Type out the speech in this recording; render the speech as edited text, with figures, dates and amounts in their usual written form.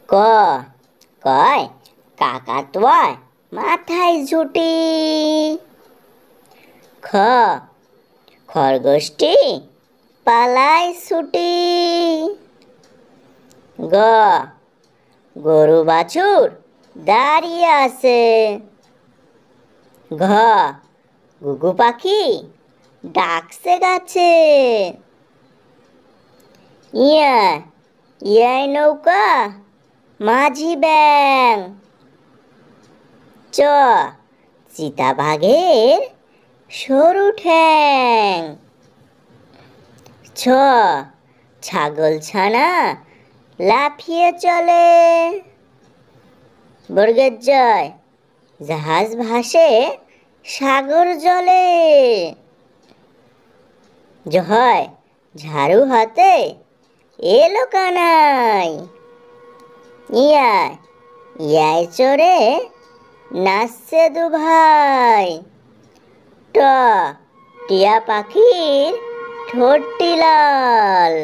ক কয় কাকাতুয়ায় মাথায় ঝুঁটি। খ খরগোশটি পালায় ছুটি। গ গরু বাছুর দাঁড়িয়ে আছে। ঘ ঘুঘু পাখি ডাকছে গাছে। ইয়া ইয়ায় নৌকা মাঝি ব্যাং। চ চিতাবাঘের সরু ঠ্যাং। ছ ছাগল ছানা লাফিয়ে চলে। বর্গের জয় জাহাজ ভাসে সাগর জলে। জয় ঝাড়ু হাতে এলো কানাই। ইয়ায় ইয়ায় চড়ে নাচছে দু ভাই। ট টিয়া পাখির ঠোঁটটি লাল।